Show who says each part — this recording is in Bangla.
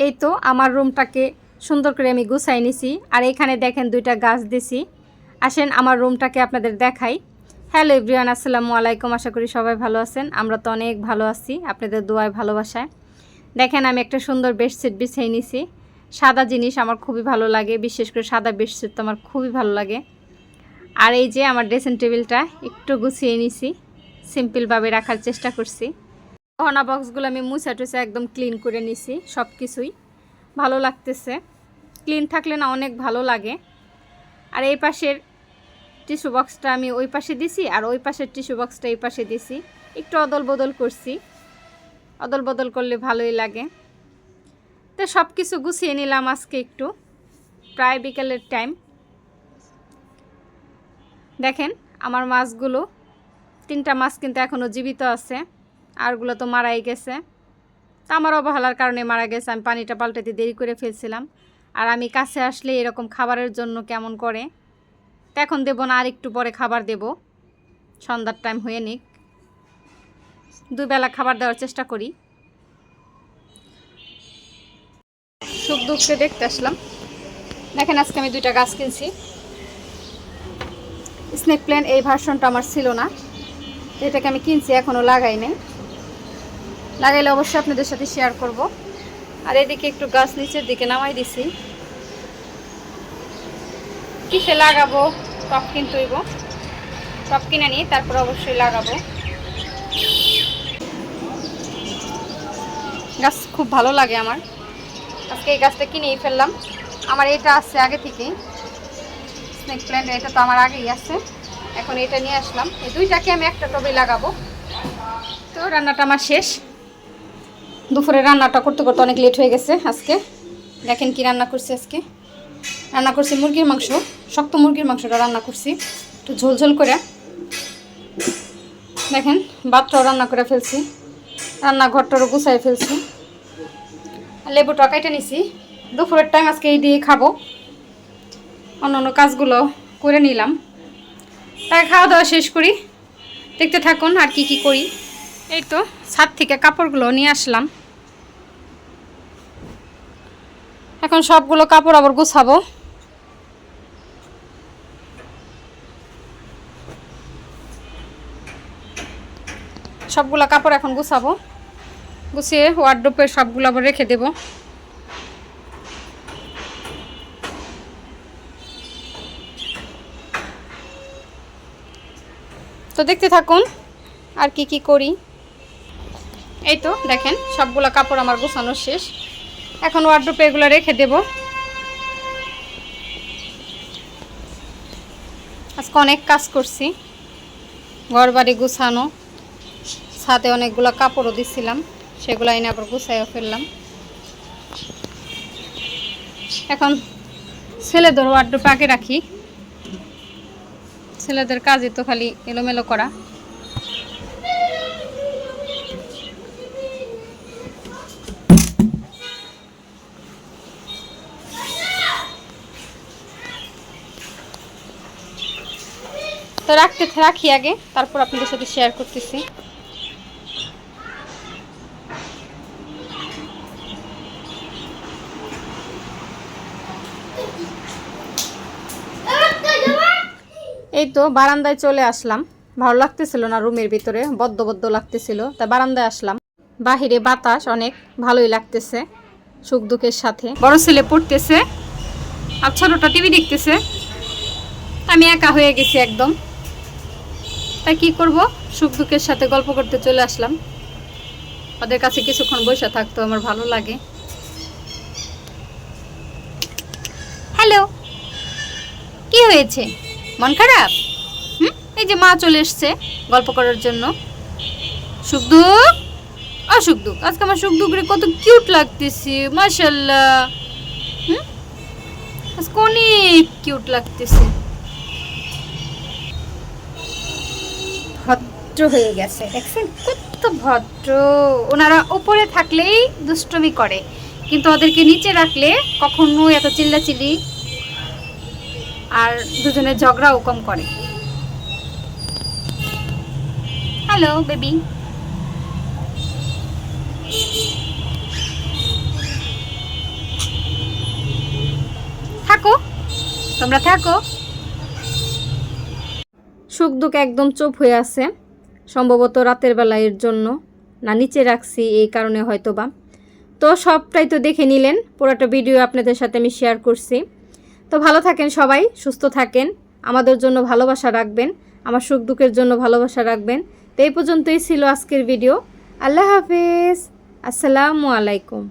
Speaker 1: এই তো আমার রুমটাকে সুন্দর করে আমি গুছাই নিছি। আর এখানে দেখেন দুইটা গাছ দিছি। আসেন আমার রুমটাকে আপনাদের দেখাই। হ্যালো এভরিওয়ান, আসসালামু আলাইকুম। আশা করি সবাই ভালো আছেন। আমরা তো অনেক ভালো আছি আপনাদের দোয়ায় ভালোবাসায়। দেখেন আমি একটা সুন্দর বেডশিট বিছিয়ে নিছি। সাদা জিনিস আমার খুবই ভালো লাগে, বিশেষ করে সাদা বেডশিট তো আমার খুবই ভালো লাগে। আর এই যে আমার ড্রেসিং টেবিলটা একটু গুছিয়ে নিছি, সিম্পলভাবে রাখার চেষ্টা করছি। গহনা বক্সগুলো আমি মুছা টুছা একদম ক্লিন করে নিছি। সব কিছুই ভালো লাগতেছে, ক্লিন থাকলে না অনেক ভালো লাগে। আর এই পাশের টিস্যু বক্সটা আমি ওই পাশে দিছি, আর ওই পাশের টিস্যু বক্সটা এই পাশে দিছি। একটু অদল বদল করছি, অদল বদল করলে ভালোই লাগে। তো সব কিছু গুছিয়ে নিলাম আজকে একটু, প্রায় বিকেলের টাইম। দেখেন আমার মাছগুলো, 3টা মাছ কিন্তু এখনও জীবিত আছে, আরগুলো তো মারাই গেছে। তা আমার অবহেলার কারণে মারা গেছে, আমি পানিটা পাল্টাতে দেরি করে ফেলছিলাম। আর আমি কাছে আসলে এরকম খাবারের জন্য কেমন করে। তো এখন দেবো না, আর একটু পরে খাবার দেব, সন্ধ্যার টাইম হয়ে নিক। 2 বেলা খাবার দেওয়ার চেষ্টা করি। সুখ দুঃখে দেখতে আসলাম। দেখেন আজকে আমি 2টা গাছ কিনছি। স্নেক প্ল্যান্ট এই ভার্সনটা আমার ছিল না, এটাকে আমি কিনছি, এখনও লাগাই নাই। লাগাইলে অবশ্যই আপনাদের সাথে শেয়ার করব। আর এদিকে একটু গাছ নিচের দিকে নামাই দিছি। কিসে লাগাবো, টপ কিনতে হইব, টপ কিনে নিই তারপর অবশ্যই লাগাবো। গাছ খুব ভালো লাগে আমার, আজকে এই গাছটা কিনেই ফেললাম। আমার এটা আছে আগে থেকেই, স্নেক প্ল্যান্ট, এটা তো আমার আগেই আছে। এখন এটা নিয়ে আসলাম, এই 2টাকে আমি একটা টবে লাগাবো। তো রান্নাটা আমার শেষ। দুপুরে রান্নাটা করতে করতে অনেক লেট হয়ে গেছে আজকে। দেখেন কি রান্না করছি আজকে। রান্না করছি মুরগির মাংস, শক্ত মুরগির মাংসটা রান্না করছি একটু ঝোলঝোল করে। দেখেন ভাতটাও রান্না করে ফেলছি, রান্নাঘরটারও গুছাই ফেলছি, লেবুটা কেটে নিছি। দুপুরের টাইম আজকে এই দিয়ে খাবো, অন্য অন্য কাজগুলো করে নিলাম। তাই খাওয়া দাওয়া শেষ করি, দেখতে থাকুন আর কি কি করি। এই তো ছাদ থেকে কাপড়গুলো নিয়ে আসলাম, এখন সবগুলো কাপড় আবার গুছাবো। সবগুলো কাপড় এখন গুছাবো, গুছিয়ে ওয়ার্ডরোবে সবগুলো আবার রেখে দেব। তো দেখতে থাকুন আর কি কি করি। এই তো দেখেন সবগুলো কাপড় আমার গোছানো শেষ, এখন ওয়ার্ডরোবে এগুলো রেখে দেব। আজকে অনেক কাজ করছি, ঘর বাড়ি গুছানো, ছাদে অনেকগুলো কাপড়ও দিছিলাম, সেগুলো এনে আবার গুছাইও ফেললাম। এখন ছেলেদের ওয়ার্ডরোবে আগে রাখি, ছেলেদের কাজই তো খালি এলোমেলো করা। তো রাখি আগে, তারপর আপনাদের সাথে শেয়ার করতেছি। এই তো বারান্দায় চলে আসলাম, ভালো লাগতেছিল না, রুমের ভিতরে বদ্ধ বদ্ধ লাগতেছিল, তাই বারান্দায় আসলাম। বাহিরে বাতাস অনেক ভালোই লাগতেছে। সুখ দুঃখের সাথে বড় ছেলে পড়তেছে আর ছোটটা টিভি দেখতেছে, আমি একা হয়ে গেছি একদম। তাই কি করব, সুখ দুঃখের সাথে গল্প করতে চলে আসলাম। ওদের কাছে কিছুক্ষণ বসে থাকতে আমার ভালো লাগে। হ্যালো, কি হয়েছে, মন খারাপ? এই যে মা চলে এসছে গল্প করার জন্য। সুখ দুঃখ, অসুখ দুঃখ, আজকে আমার সুখ দুঃখ রে কত কিউট লাগতেছে, মাশাআল্লাহ। আজকে অনেক কিউট লাগতেছে, ভদ্র হয়ে গেছে, দেখছেন কত ভদ্র। ওনারা উপরে থাকলেই দুষ্টুমি করে, কিন্তু ওদেরকে নিচে রাখলে কখনো এত চিল্লাচিল্লি আর দুজনের ঝগড়াও কম করে। হ্যালো বেবি, তোমরা থাকো। সুখ দুঃখ একদম চুপ হয়ে আছে, সম্ভবত রাতের বেলা এর জন্য, না নিচে রাখছি এই কারণে হয়তো বা। তো সবটাই তো দেখে নিলেন, পুরোটা ভিডিও আপনাদের সাথে আমি শেয়ার করছি। তো ভালো থাকেন সবাই, সুস্থ থাকেন, আমাদের জন্য ভালোবাসা রাখবেন, আমার সুখ দুঃখের জন্য ভালোবাসা রাখবেন। তো এই পর্যন্তই ছিল আজকের ভিডিও। আল্লাহ হাফেজ, আসসালামু আলাইকুম।